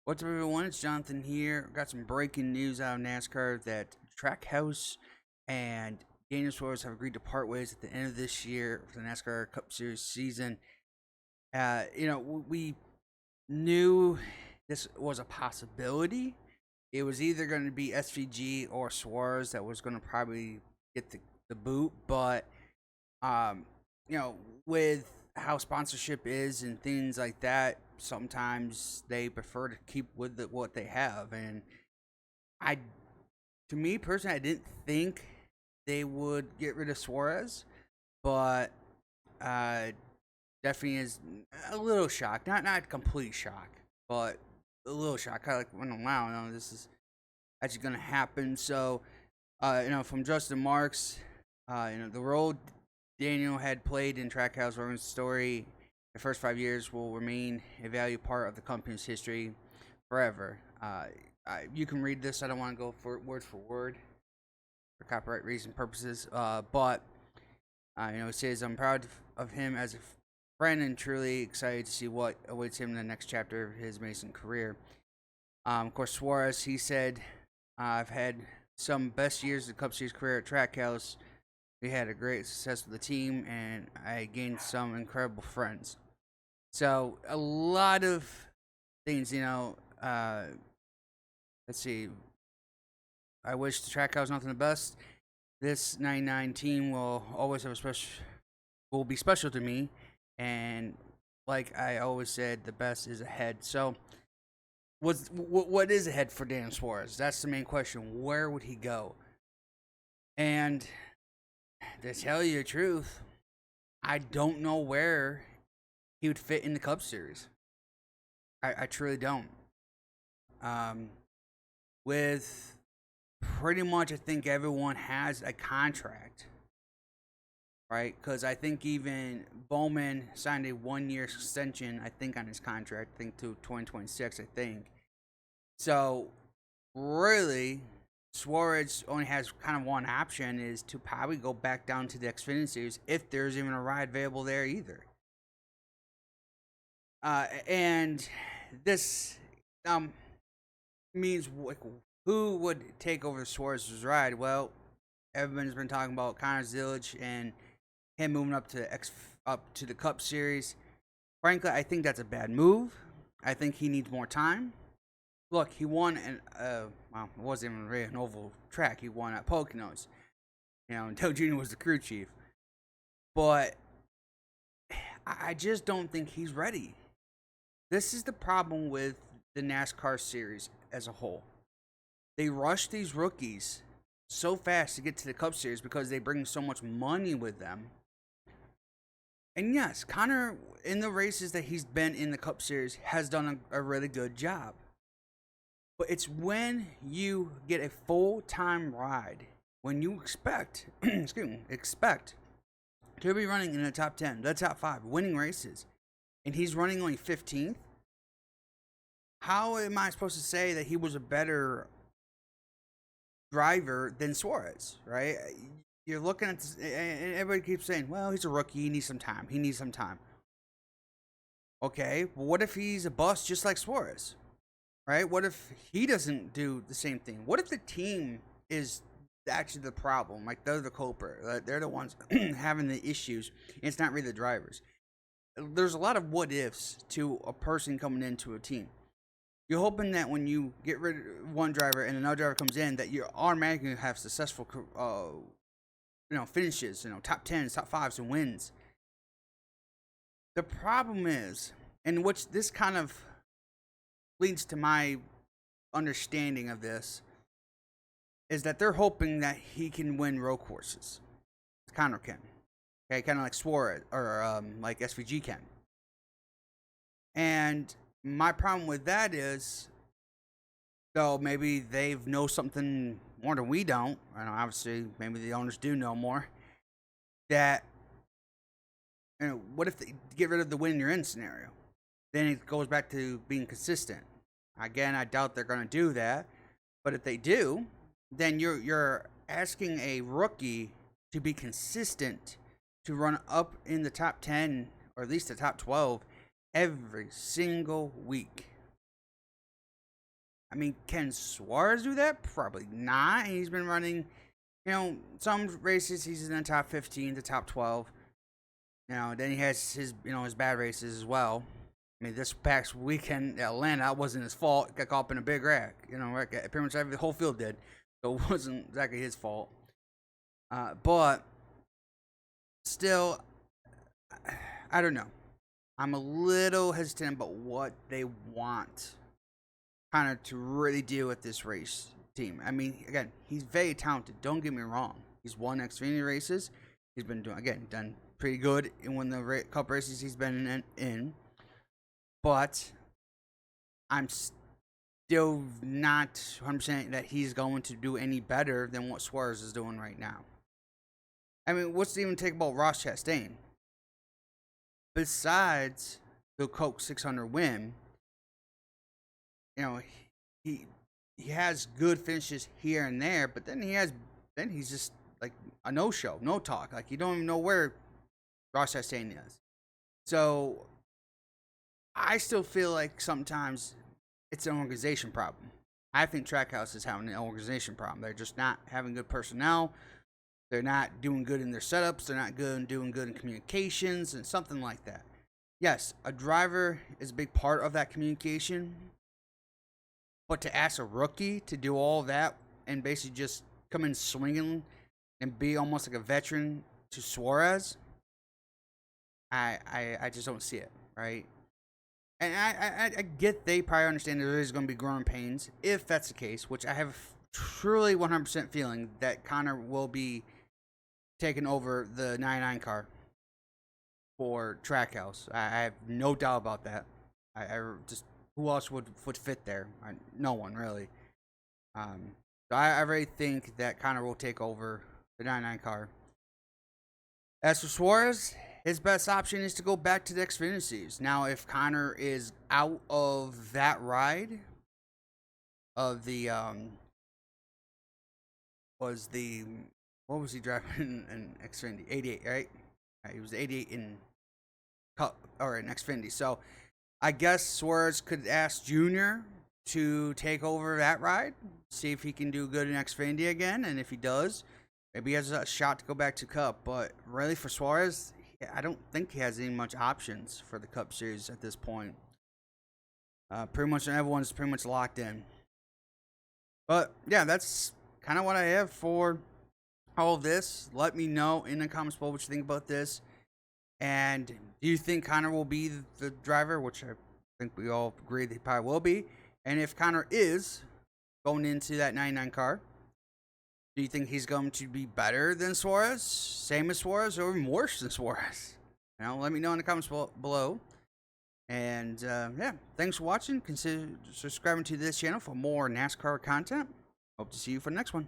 What's up, everyone? It's Jonathan here. Got some breaking news out of NASCAR that Trackhouse and Daniel Suarez have agreed to part ways at the end of this year for the NASCAR Cup Series season. We knew this was a possibility. It was either going to be SVG or Suarez that was going to probably get the boot, but um, you know, with how sponsorship is and things like that, sometimes they prefer to keep with what they have. And I, to me personally, I didn't think they would get rid of Suarez, but uh, definitely is a little shocked. Not complete shock, but a little shock. Kind of like, wow, no, this is actually going to happen. So, from Justin Marks, the role Daniel had played in Trackhouse Roman's story the first 5 years will remain a valued part of the company's history forever. You can read this. I don't want to go for word for copyright reason purposes. But it says, I'm proud of him as a friend and truly excited to see what awaits him in the next chapter of his amazing career. Of course, Suarez, he said, I've had some best years of the Cup Series career at Trackhouse. We had a great success with the team, and I gained some incredible friends. So, a lot of things, let's see. I wish the Trackhouse nothing the best. This 99 team will always have will be special to me. And like I always said, the best is ahead. So, what is ahead for Daniel Suarez? That's the main question. Where would he go? And to tell you the truth, I don't know where he would fit in the Cup Series. I truly don't. With pretty much, I think everyone has a contract, right? Because I think even Bowman signed a 1-year extension, I think, on his contract, I think to 2026, I think. So, really, Suarez only has kind of one option, is to probably go back down to the Xfinity Series if there's even a ride available there either. And this means who would take over Suarez's ride? Well, everyone's been talking about Connor Zilisch and him moving up to the Cup Series. Frankly, I think that's a bad move. I think he needs more time. Look, he won it wasn't even really an oval track. He won at Poconos. And Dale Jr. was the crew chief. But I just don't think he's ready. This is the problem with the NASCAR series as a whole. They rush these rookies so fast to get to the Cup Series because they bring so much money with them. And yes, Connor, in the races that he's been in the Cup Series, has done a really good job. But it's when you get a full-time ride, when you expect to be running in the top 10, the top 5, winning races, and he's running only 15th, how am I supposed to say that he was a better driver than Suarez, right? You're looking at this, and everybody keeps saying, well, he's a rookie, he needs some time. Okay, well, what if he's a bust just like Suarez, right? What if he doesn't do the same thing? What if the team is actually the problem? Like, they're the culprit. They're the ones having the issues. It's not really the drivers. There's a lot of what ifs to a person coming into a team. You're hoping that when you get rid of one driver and another driver comes in, that you're automatically going to have successful, finishes, top 10s, top 5s, and wins. The problem is, and which this kind of leads to my understanding of this, is that they're hoping that he can win road courses. Connor can. Okay, kind of like Suarez, or like SVG can. And my problem with that is, though maybe they know something more than we don't, and obviously maybe the owners do know more, that, what if they get rid of the win you're in scenario? Then it goes back to being consistent. Again, I doubt they're going to do that, but if they do, then you're asking a rookie to be consistent, to run up in the top 10 or at least the top 12 every single week. I mean, can Suarez do that? Probably not. He's been running, some races he's in the top 15, the top 12. Then he has his bad races as well. I mean, this past weekend at Atlanta, that wasn't his fault. Got caught up in a big wreck. Pretty much the whole field did. So it wasn't exactly his fault. But still, I don't know. I'm a little hesitant about what they want kind of to really deal with this race team. I mean, again, he's very talented. Don't get me wrong. He's won Xfinity races. He's been done pretty good in one of the Cup races he's been in. But I'm still not 100% that he's going to do any better than what Suarez is doing right now. I mean, what's to even take about Ross Chastain? Besides the Coke 600 win, he has good finishes here and there, but then he's just like a no-show, no talk. Like, you don't even know where Ross Chastain is. So I still feel like sometimes it's an organization problem. I think Trackhouse is having an organization problem. They're just not having good personnel. They're not doing good in their setups. They're not doing good in communications and something like that. Yes, a driver is a big part of that communication. But to ask a rookie to do all that and basically just come in swinging and be almost like a veteran to Suarez, I just don't see it, right? And I get they probably understand there is going to be growing pains. If that's the case, which I have truly 100% feeling that Connor will be taking over the 99 car for Trackhouse. I have no doubt about that. I just, who else would fit there? No one, really. So I really think that Connor will take over the 99 car. As for Suarez, his best option is to go back to the Xfinity Series. Now, if Connor is out of that ride of the what was he driving in Xfinity? 88, right? He was 88 in Cup or in Xfinity. So I guess Suarez could ask Junior to take over that ride, see if he can do good in Xfinity again, and if he does, maybe he has a shot to go back to Cup. But really, for Suarez, I don't think he has any much options for the Cup Series at this point. Pretty much everyone's pretty much locked in. But yeah, that's kind of what I have for all of this. Let me know in the comments below what you think about this. And do you think Connor will be the driver? Which I think we all agree that he probably will be. And if Connor is going into that 99 car, do you think he's going to be better than Suarez, same as Suarez, or even worse than Suarez? Let me know in the comments below. And yeah, thanks for watching. Consider subscribing to this channel for more NASCAR content. Hope to see you for the next one.